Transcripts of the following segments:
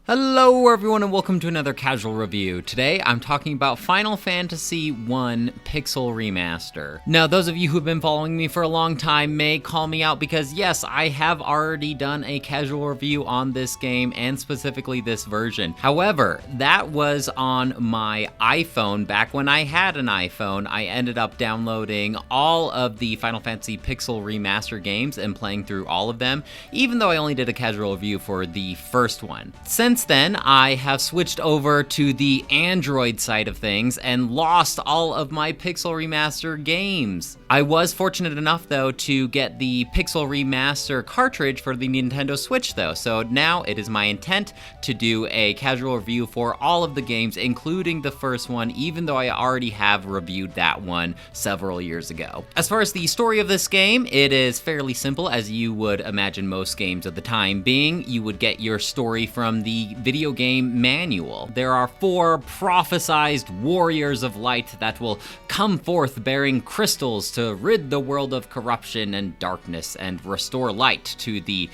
Hello everyone and welcome to another casual review. Today I'm talking about Final Fantasy I Pixel Remaster. Now those of you who've been following me for a long time may call me out because yes, I have already done a casual review on this game and specifically this version. However, that was on my iPhone. Back when I had an iPhone, I ended up downloading all of the Final Fantasy Pixel Remaster games and playing through all of them, even though I only did a casual review for the first one. Since then, I have switched over to the Android side of things and lost all of my Pixel Remaster games. I was fortunate enough, though, to get the Pixel Remaster cartridge for the Nintendo Switch, though, so now it is my intent to do a casual review for all of the games, including the first one, even though I already have reviewed that one several years ago. As far as the story of this game, it is fairly simple, as you would imagine most games at the time being. You would get your story from the video game manual. There are 4 prophesized warriors of light that will come forth bearing crystals to rid the world of corruption and darkness and restore light to the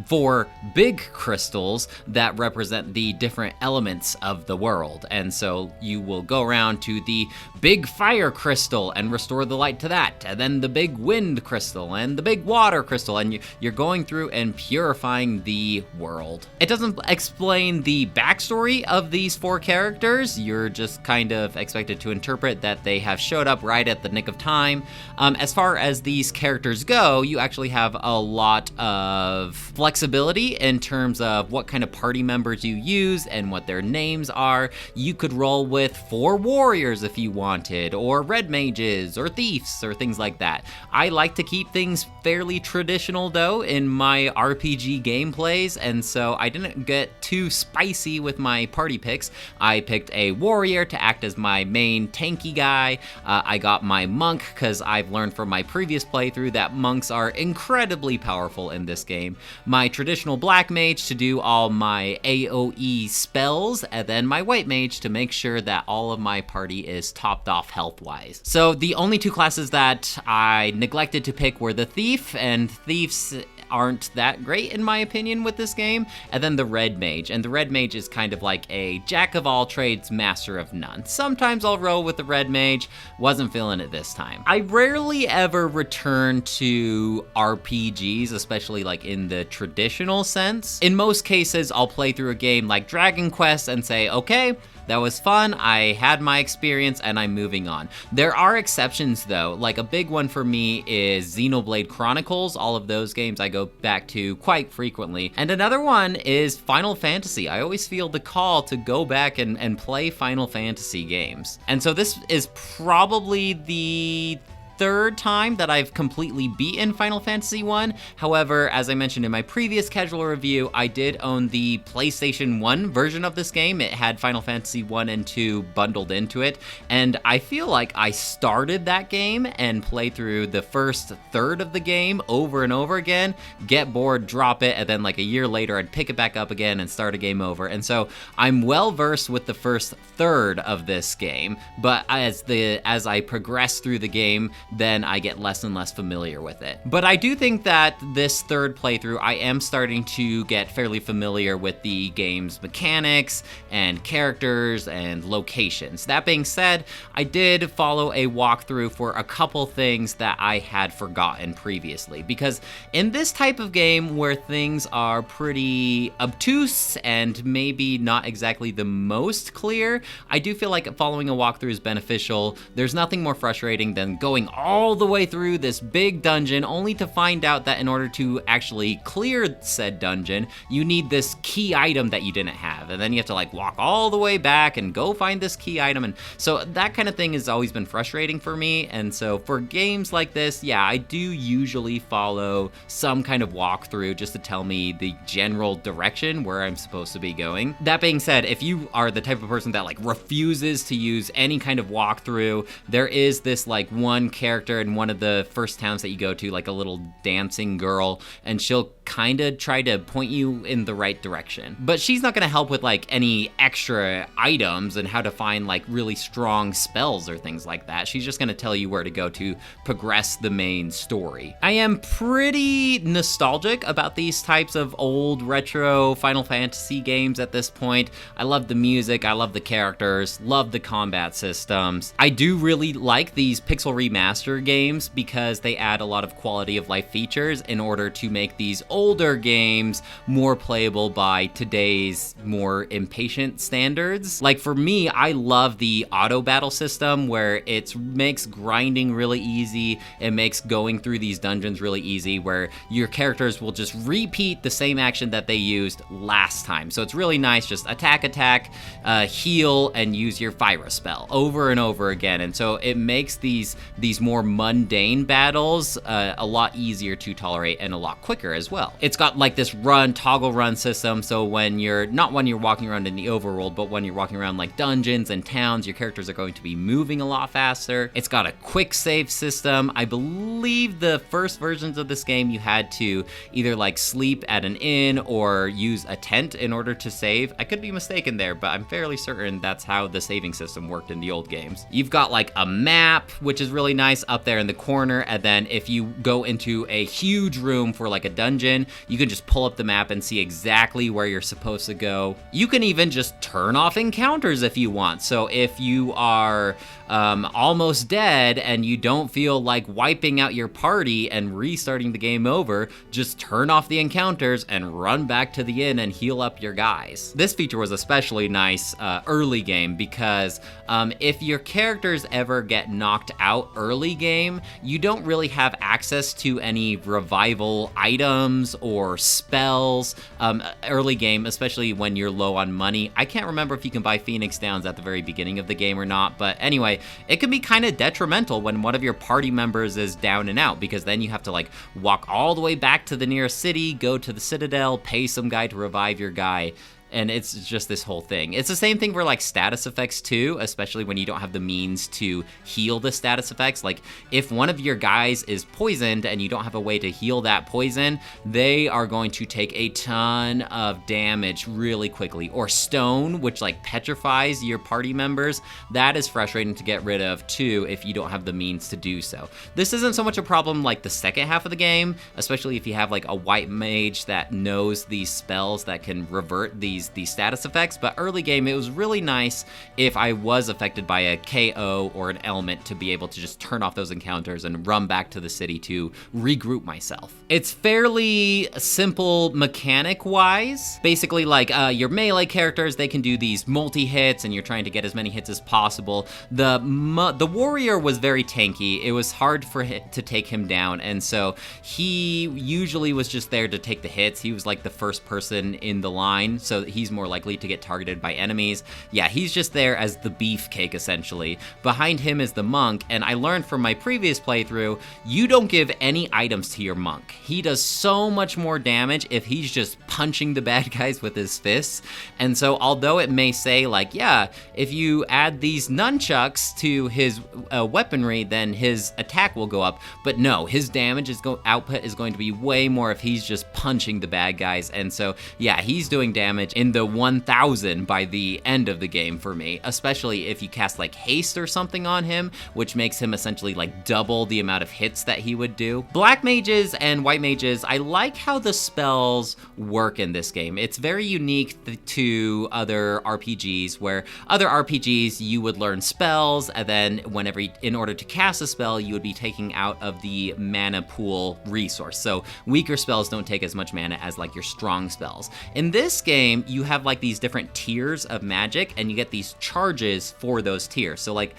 4 big crystals that represent the different elements of the world. And so you will go around to the big fire crystal and restore the light to that, and then the big wind crystal and the big water crystal, and you're going through and purifying the world. It doesn't explain the backstory of these 4 characters. You're just kind of expected to interpret that they have showed up right at the nick of time. As far as these characters go, you actually have a lot of flexibility in terms of what kind of party members you use and what their names are. You could roll with 4 warriors if you wanted, or red mages, or thieves, or things like that. I like to keep things fairly traditional, though, in my RPG gameplays, and so I didn't get too spicy with my party picks. I picked a warrior to act as my main tanky guy. I got my monk because I've learned from my previous playthrough that monks are incredibly powerful in this game. My traditional black mage to do all my AoE spells, and then my white mage to make sure that all of my party is topped off health-wise. So the only 2 classes that I neglected to pick were the thief, and thieves aren't that great in my opinion with this game, and then the red mage. And the red mage is kind of like a jack of all trades, master of none. Sometimes I'll roll with the red mage, wasn't feeling it this time. I rarely ever return to RPGs, especially like in the traditional sense. In most cases, I'll play through a game like Dragon Quest and say, okay, that was fun, I had my experience, and I'm moving on. There are exceptions though, like a big one for me is Xenoblade Chronicles. All of those games I go back to quite frequently. And another one is Final Fantasy. I always feel the call to go back and play Final Fantasy games. And so this is probably the 3rd time that I've completely beaten Final Fantasy I. However, as I mentioned in my previous casual review, I did own the PlayStation 1 version of this game. It had Final Fantasy 1 and 2 bundled into it, and I feel like I started that game and played through the first third of the game over and over again, get bored, drop it, and then like a year later I'd pick it back up again and start a game over. And so I'm well versed with the first third of this game, but as I progress through the game, then I get less and less familiar with it. But I do think that this 3rd playthrough, I am starting to get fairly familiar with the game's mechanics and characters and locations. That being said, I did follow a walkthrough for a couple things that I had forgotten previously, because in this type of game where things are pretty obtuse and maybe not exactly the most clear, I do feel like following a walkthrough is beneficial. There's nothing more frustrating than going all the way through this big dungeon only to find out that in order to actually clear said dungeon, you need this key item that you didn't have, and then you have to like walk all the way back and go find this key item. And so that kind of thing has always been frustrating for me. And so for games like this, yeah, I do usually follow some kind of walkthrough just to tell me the general direction where I'm supposed to be going. That being said, if you are the type of person that like refuses to use any kind of walkthrough, there is this like one character in one of the first towns that you go to, like a little dancing girl, and she'll kind of try to point you in the right direction. But she's not going to help with like any extra items and how to find like really strong spells or things like that. She's just going to tell you where to go to progress the main story. I am pretty nostalgic about these types of old retro Final Fantasy games at this point. I love the music, I love the characters, love the combat systems. I do really like these pixel remaster games because they add a lot of quality of life features in order to make these older games more playable by today's more impatient standards. Like for me, I love the auto battle system where it makes grinding really easy. It makes going through these dungeons really easy, where your characters will just repeat the same action that they used last time. So it's really nice, just attack, heal, and use your fire spell over and over again. And so it makes these more mundane battles a lot easier to tolerate and a lot quicker as well. It's got like this toggle run system, so when you're walking around in the overworld, but when you're walking around like dungeons and towns, your characters are going to be moving a lot faster. It's got a quick save system. I believe the first versions of this game you had to either like sleep at an inn or use a tent in order to save. I could be mistaken there, but I'm fairly certain that's how the saving system worked in the old games. You've got like a map, which is really nice up there in the corner, and then if you go into a huge room for like a dungeon, you can just pull up the map and see exactly where you're supposed to go. You can even just turn off encounters if you want. So if you are almost dead and you don't feel like wiping out your party and restarting the game over, just turn off the encounters and run back to the inn and heal up your guys. This feature was especially nice early game because if your characters ever get knocked out early game, you don't really have access to any revival items or spells early game, especially when you're low on money. I can't remember if you can buy Phoenix Downs at the very beginning of the game or not, but anyway, it can be kind of detrimental when one of your party members is down and out, because then you have to like walk all the way back to the nearest city, go to the Citadel, pay some guy to revive your guy. And it's just this whole thing. It's the same thing for like status effects too, especially when you don't have the means to heal the status effects. Like if one of your guys is poisoned and you don't have a way to heal that poison, they are going to take a ton of damage really quickly. Or stone, which like petrifies your party members. That is frustrating to get rid of too if you don't have the means to do so. This isn't so much a problem like the second half of the game, especially if you have like a white mage that knows these spells that can revert these status effects, but early game it was really nice if I was affected by a KO or an element to be able to just turn off those encounters and run back to the city to regroup myself. It's fairly simple mechanic wise. Basically like your melee characters, they can do these multi-hits and you're trying to get as many hits as possible. The warrior was very tanky. It was hard for to take him down, and so he usually was just there to take the hits. He was like the first person in the line, so he's more likely to get targeted by enemies. Yeah, he's just there as the beefcake, essentially. Behind him is the monk, and I learned from my previous playthrough, you don't give any items to your monk. He does so much more damage if he's just punching the bad guys with his fists. And so although it may say like, yeah, if you add these nunchucks to his weaponry, then his attack will go up, but no, his damage output is going to be way more if he's just punching the bad guys. And so yeah, he's doing damage in the 1000 by the end of the game for me, especially if you cast like haste or something on him, which makes him essentially like double the amount of hits that he would do. Black mages and white mages, I like how the spells work in this game. It's very unique to other RPGs, where other RPGs you would learn spells, and then in order to cast a spell, you would be taking out of the mana pool resource. So weaker spells don't take as much mana as like your strong spells. In this game, you have like these different tiers of magic, and you get these charges for those tiers. So like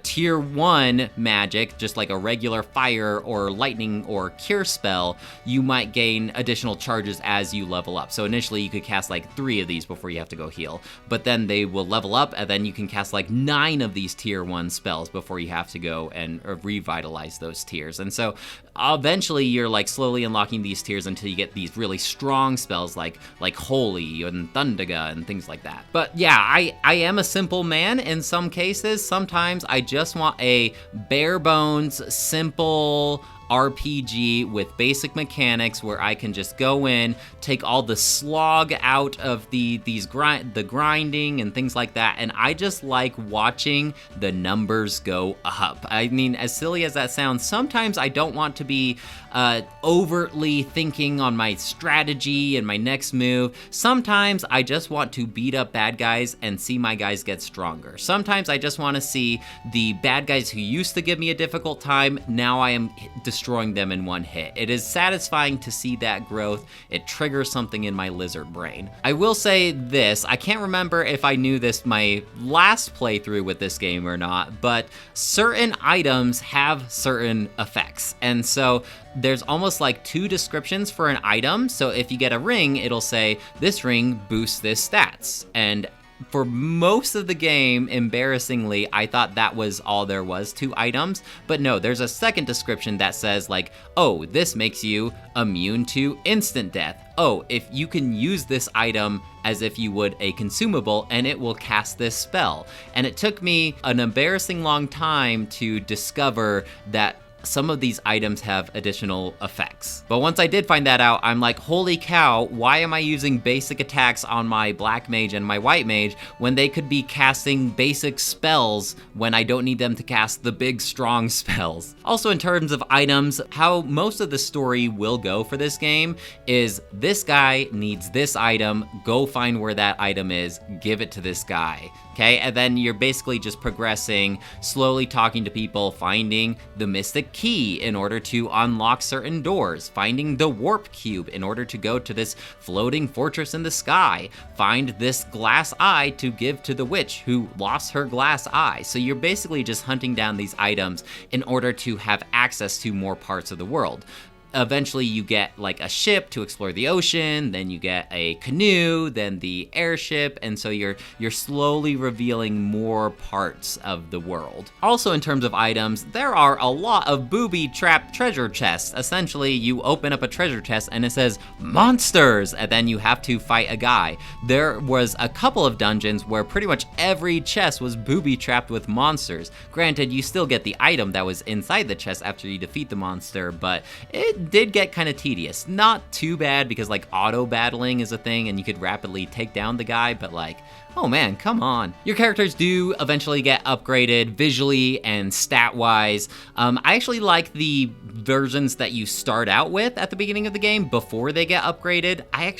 tier 1 magic, just like a regular fire or lightning or cure spell, you might gain additional charges as you level level up. So initially you could cast like 3 of these before you have to go heal, but then they will level up, and then you can cast like 9 of these tier 1 spells before you have to go and revitalize those tiers. And so eventually you're like slowly unlocking these tiers until you get these really strong spells like Holy and Thundaga and things like that. But yeah, I am a simple man in some cases. Sometimes I just want a bare bones, simple RPG with basic mechanics where I can just go in, take all the slog out of the grinding and things like that, and I just like watching the numbers go up. I mean, as silly as that sounds, sometimes I don't want to be overtly thinking on my strategy and my next move. Sometimes I just want to beat up bad guys and see my guys get stronger. Sometimes I just want to see the bad guys who used to give me a difficult time, now I am destroying them in one hit. It is satisfying to see that growth. It triggers something in my lizard brain. I will say this, I can't remember if I knew this my last playthrough with this game or not, but certain items have certain effects. And so there's almost like 2 descriptions for an item. So if you get a ring, it'll say, this ring boosts this stats. And for most of the game, embarrassingly, I thought that was all there was to items, but no, there's a second description that says like, oh, this makes you immune to instant death. Oh, if you can use this item as if you would a consumable and it will cast this spell. And it took me an embarrassing long time to discover that some of these items have additional effects. But once I did find that out, I'm like, holy cow, why am I using basic attacks on my black mage and my white mage when they could be casting basic spells when I don't need them to cast the big strong spells? Also, in terms of items, how most of the story will go for this game is this guy needs this item, go find where that item is, give it to this guy. Okay, and then you're basically just progressing, slowly talking to people, finding the mystic key in order to unlock certain doors, finding the warp cube in order to go to this floating fortress in the sky, find this glass eye to give to the witch who lost her glass eye. So you're basically just hunting down these items in order to have access to more parts of the world. Eventually you get like a ship to explore the ocean, then you get a canoe, then the airship, and so you're slowly revealing more parts of the world. Also, in terms of items, there are a lot of booby-trapped treasure chests. Essentially, you open up a treasure chest and it says monsters, and then you have to fight a guy. There was a couple of dungeons where pretty much every chest was booby-trapped with monsters. Granted, you still get the item that was inside the chest after you defeat the monster, but it did get kind of tedious. Not too bad because like auto battling is a thing and you could rapidly take down the guy, but like, oh man, come on. Your characters do eventually get upgraded visually and stat-wise. I actually like the versions that you start out with at the beginning of the game before they get upgraded. I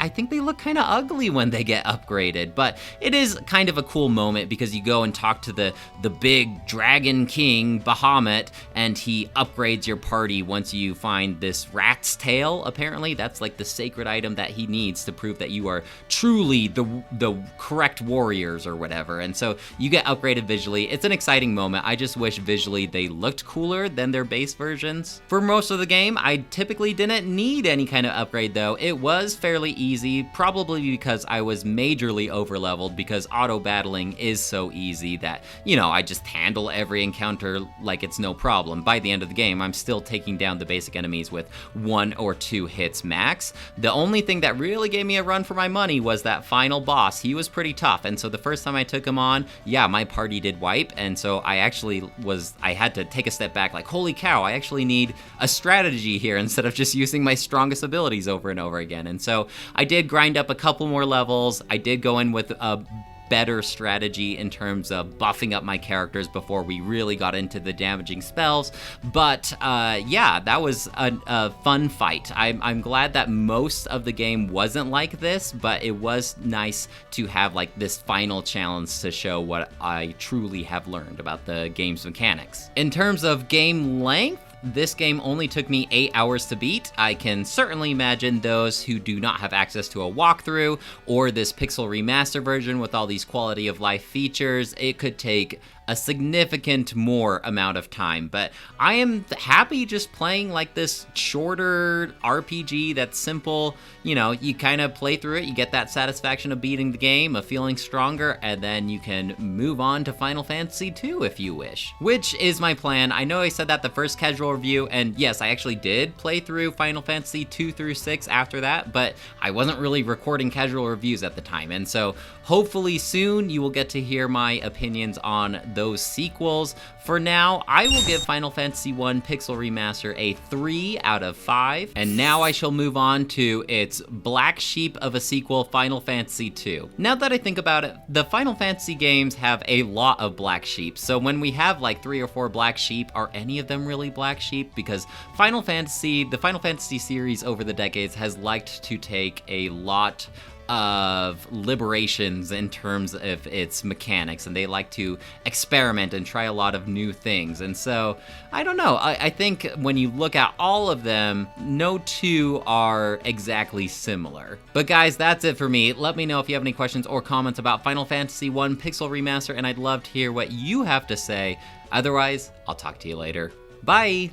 think they look kind of ugly when they get upgraded, but it is kind of a cool moment because you go and talk to the big dragon king, Bahamut, and he upgrades your party once you find this rat's tail, apparently. That's like the sacred item that he needs to prove that you are truly the correct warriors or whatever. And so you get upgraded visually. It's an exciting moment. I just wish visually they looked cooler than their base versions. For most of the game, I typically didn't need any kind of upgrade though. It was fairly easy, probably because I was majorly overleveled because auto battling is so easy that, you know, I just handle every encounter like it's no problem. By the end of the game, I'm still taking down the basic enemies with 1 or 2 hits max. The only thing that really gave me a run for my money was that final boss. He was pretty tough, and so the first time I took him on, yeah, my party did wipe, and so I had to take a step back like, holy cow, I actually need a strategy here instead of just using my strongest abilities over and over again. And so I did grind up a couple more levels. I did go in with a better strategy in terms of buffing up my characters before we really got into the damaging spells. But yeah, that was a fun fight. I'm glad that most of the game wasn't like this, but it was nice to have like this final challenge to show what I truly have learned about the game's mechanics. In terms of game length, this game only took me 8 hours to beat. I can certainly imagine those who do not have access to a walkthrough or this pixel remaster version with all these quality of life features, it could take a significant more amount of time. But I am happy just playing like this shorter RPG that's simple. You know, you kind of play through it, you get that satisfaction of beating the game, of feeling stronger, and then you can move on to Final Fantasy II if you wish, which is my plan. I know I said that the first casual review, and yes, I actually did play through Final Fantasy 2 through 6 after that, but I wasn't really recording casual reviews at the time, and so hopefully soon you will get to hear my opinions on those sequels. For now, I will give Final Fantasy 1 Pixel Remaster a 3 out of 5, and now I shall move on to its black sheep of a sequel, Final Fantasy 2. Now that I think about it, the Final Fantasy games have a lot of black sheep, so when we have like 3 or 4 black sheep, are any of them really black sheep? Because the Final Fantasy series over the decades has liked to take a lot of liberations in terms of its mechanics, and they like to experiment and try a lot of new things. And so, I don't know, I think when you look at all of them, no two are exactly similar. But guys, that's it for me. Let me know if you have any questions or comments about Final Fantasy 1 Pixel Remaster, and I'd love to hear what you have to say. Otherwise, I'll talk to you later. Bye!